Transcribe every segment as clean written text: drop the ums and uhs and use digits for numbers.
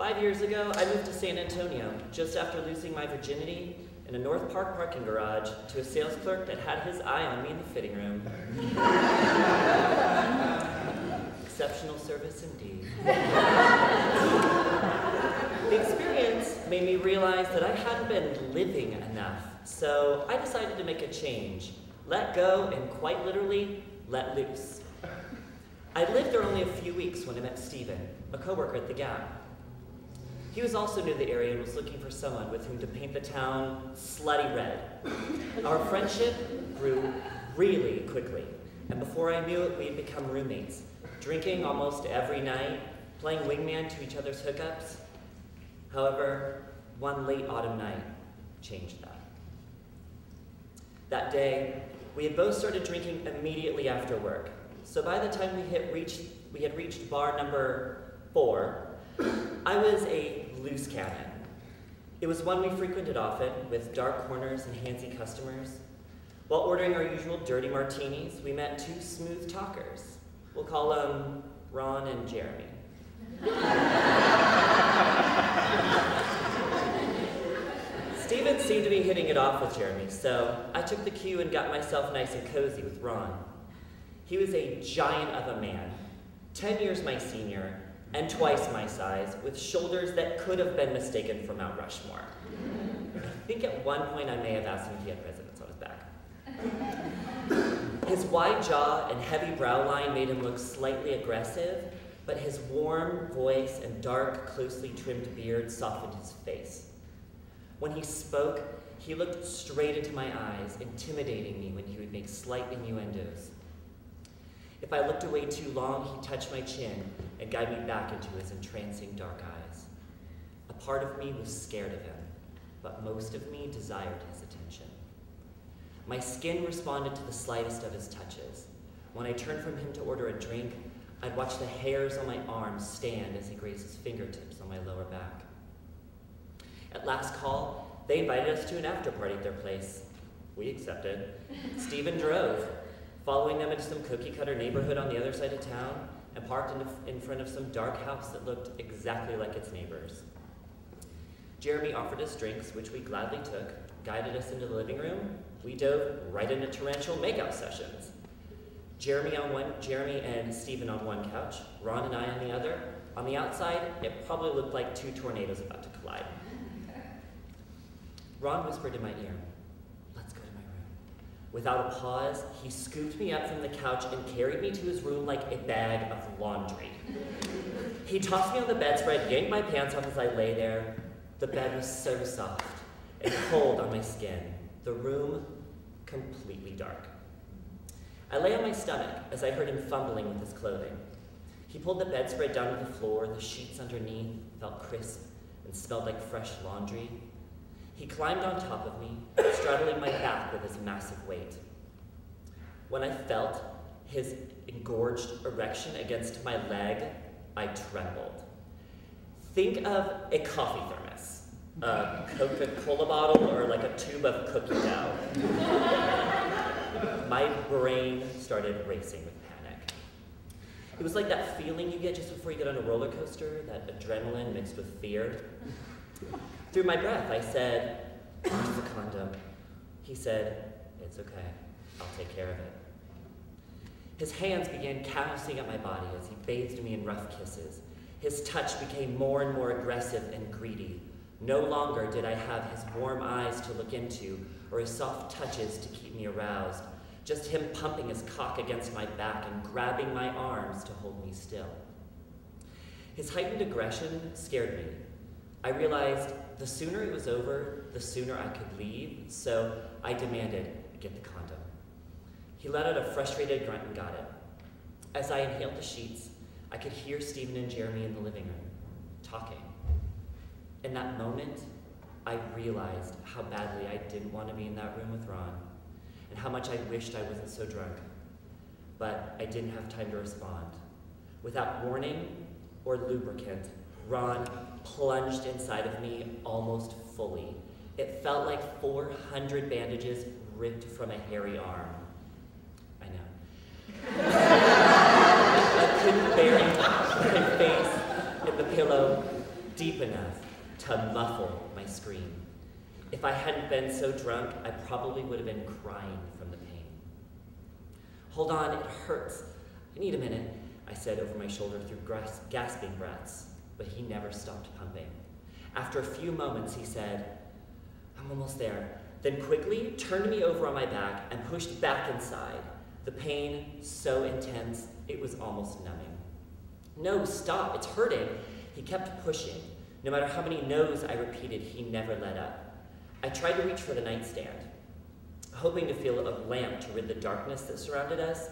5 years ago, I moved to San Antonio, just after losing my virginity in a North Park parking garage to a sales clerk that had his eye on me in the fitting room. Exceptional service indeed. The experience made me realize that I hadn't been living enough, so I decided to make a change. Let go and quite literally, let loose. I'd lived there only a few weeks when I met Steven, a coworker at the Gap. He was also new to the area and was looking for someone with whom to paint the town slutty red. Our friendship grew really quickly, and before I knew it, we'd become roommates, drinking almost every night, playing wingman to each other's hookups. However, one late autumn night changed that. That day, we had both started drinking immediately after work. So by the time we had reached bar number 4, I was a loose cannon. It was one we frequented often, with dark corners and handsy customers. While ordering our usual dirty martinis, we met 2 smooth talkers. We'll call them Ron and Jeremy. Steven seemed to be hitting it off with Jeremy, so I took the cue and got myself nice and cozy with Ron. He was a giant of a man, 10 years my senior, and twice my size, with shoulders that could have been mistaken for Mount Rushmore. I think at one point I may have asked him if he had presidents on his back. His wide jaw and heavy brow line made him look slightly aggressive, but his warm voice and dark, closely trimmed beard softened his face. When he spoke, he looked straight into my eyes, intimidating me when he would make slight innuendos. If I looked away too long, he'd touch my chin and guide me back into his entrancing dark eyes. A part of me was scared of him, but most of me desired his attention. My skin responded to the slightest of his touches. When I turned from him to order a drink, I'd watch the hairs on my arms stand as he grazed his fingertips on my lower back. At last call, they invited us to an after-party at their place. We accepted. Steven drove, following them into some cookie-cutter neighborhood on the other side of town, and parked in front of some dark house that looked exactly like its neighbors. Jeremy offered us drinks, which we gladly took, guided us into the living room. We dove right into torrential makeout sessions. Jeremy and Steven on one couch, Ron and I on the other. On the outside, it probably looked like 2 tornadoes about to collide. Ron whispered in my ear, "Let's go to my room." Without a pause, he scooped me up from the couch and carried me to his room like a bag of laundry. He tossed me on the bedspread, yanked my pants off as I lay there. The bed was so soft and cold on my skin. The room completely dark. I lay on my stomach as I heard him fumbling with his clothing. He pulled the bedspread down to the floor. The sheets underneath felt crisp and smelled like fresh laundry. He climbed on top of me, straddling my back with his massive weight. When I felt his engorged erection against my leg, I trembled. Think of a coffee thermos, a Coca-Cola bottle, or like a tube of cookie dough. My brain started racing with panic. It was like that feeling you get just before you get on a roller coaster, that adrenaline mixed with fear. Through my breath, I said, "Where's the condom?" He said, "It's okay. I'll take care of it." His hands began callousing at my body as he bathed me in rough kisses. His touch became more and more aggressive and greedy. No longer did I have his warm eyes to look into or his soft touches to keep me aroused, just him pumping his cock against my back and grabbing my arms to hold me still. His heightened aggression scared me. I realized the sooner it was over, the sooner I could leave, so I demanded, "Get the condom." He let out a frustrated grunt and got it. As I inhaled the sheets, I could hear Steven and Jeremy in the living room, talking. In that moment, I realized how badly I didn't want to be in that room with Ron, and how much I wished I wasn't so drunk. But I didn't have time to respond. Without warning or lubricant, Ron plunged inside of me almost fully. It felt like 400 bandages ripped from a hairy arm. I know. I couldn't bury my face in the pillow deep enough to muffle my scream. If I hadn't been so drunk, I probably would have been crying from the pain. Hold on, it hurts. I need a minute, I said over my shoulder through gasping breaths, but he never stopped pumping. After a few moments, he said, I'm almost there, then quickly turned me over on my back and pushed back inside, the pain so intense it was almost numbing. No, stop, it's hurting. He kept pushing. No matter how many no's I repeated, he never let up. I tried to reach for the nightstand, hoping to feel a lamp to rid the darkness that surrounded us,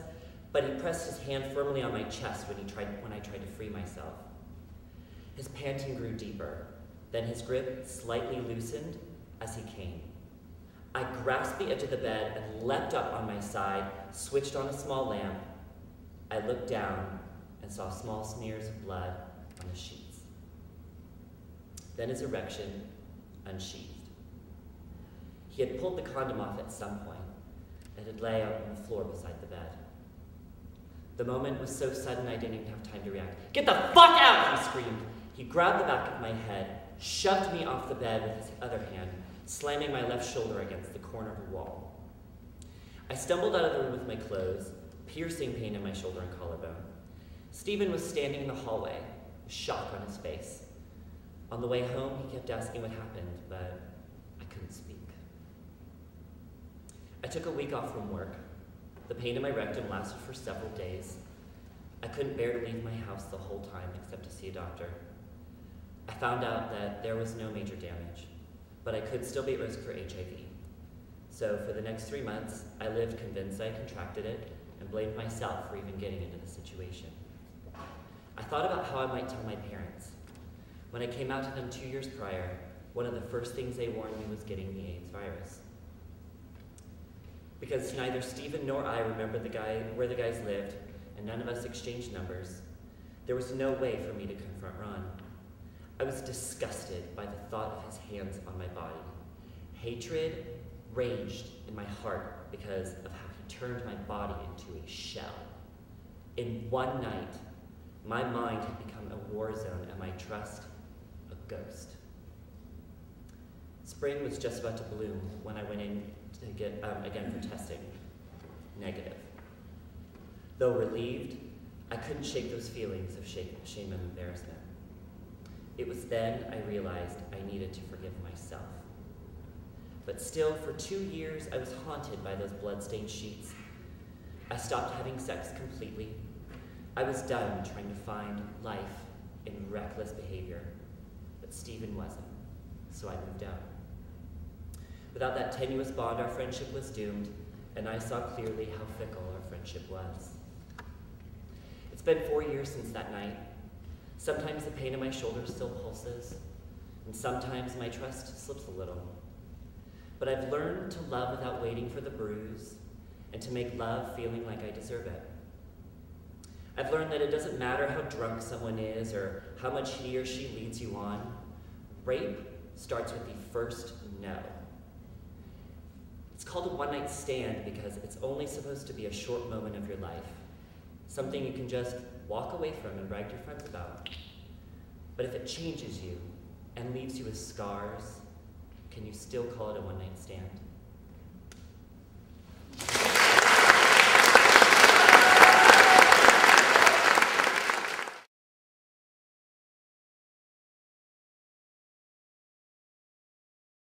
but he pressed his hand firmly on my chest when I tried to free myself. His panting grew deeper, then his grip slightly loosened as he came. I grasped the edge of the bed and leapt up on my side, switched on a small lamp. I looked down and saw small smears of blood on the sheets. Then his erection unsheathed. He had pulled the condom off at some point, and it lay out on the floor beside the bed. The moment was so sudden I didn't even have time to react. Get the fuck out, he screamed. He grabbed the back of my head, shoved me off the bed with his other hand, slamming my left shoulder against the corner of the wall. I stumbled out of the room with my clothes, piercing pain in my shoulder and collarbone. Stephen was standing in the hallway, shock on his face. On the way home, he kept asking what happened, but I couldn't speak. I took a week off from work. The pain in my rectum lasted for several days. I couldn't bear to leave my house the whole time except to see a doctor. I found out that there was no major damage, but I could still be at risk for HIV. So for the next 3 months, I lived convinced I contracted it and blamed myself for even getting into the situation. I thought about how I might tell my parents. When I came out to them 2 years prior, one of the first things they warned me was getting the AIDS virus. Because neither Stephen nor I remembered where the guys lived, and none of us exchanged numbers, there was no way for me to confront Ron. I was disgusted by the thought of his hands on my body. Hatred raged in my heart because of how he turned my body into a shell. In one night, my mind had become a war zone and my trust a ghost. Spring was just about to bloom when I went in to get again for testing. Negative. Though relieved, I couldn't shake those feelings of shame and embarrassment. It was then I realized I needed to forgive myself. But still, for 2 years, I was haunted by those blood-stained sheets. I stopped having sex completely. I was done trying to find life in reckless behavior, but Stephen wasn't, so I moved out. Without that tenuous bond, our friendship was doomed, and I saw clearly how fickle our friendship was. It's been 4 years since that night. Sometimes the pain in my shoulder still pulses, and sometimes my trust slips a little. But I've learned to love without waiting for the bruise, and to make love feeling like I deserve it. I've learned that it doesn't matter how drunk someone is or how much he or she leads you on. Rape starts with the first no. It's called a one-night stand because it's only supposed to be a short moment of your life, something you can just walk away from and brag to your friends about. But if it changes you and leaves you with scars, can you still call it a one-night stand?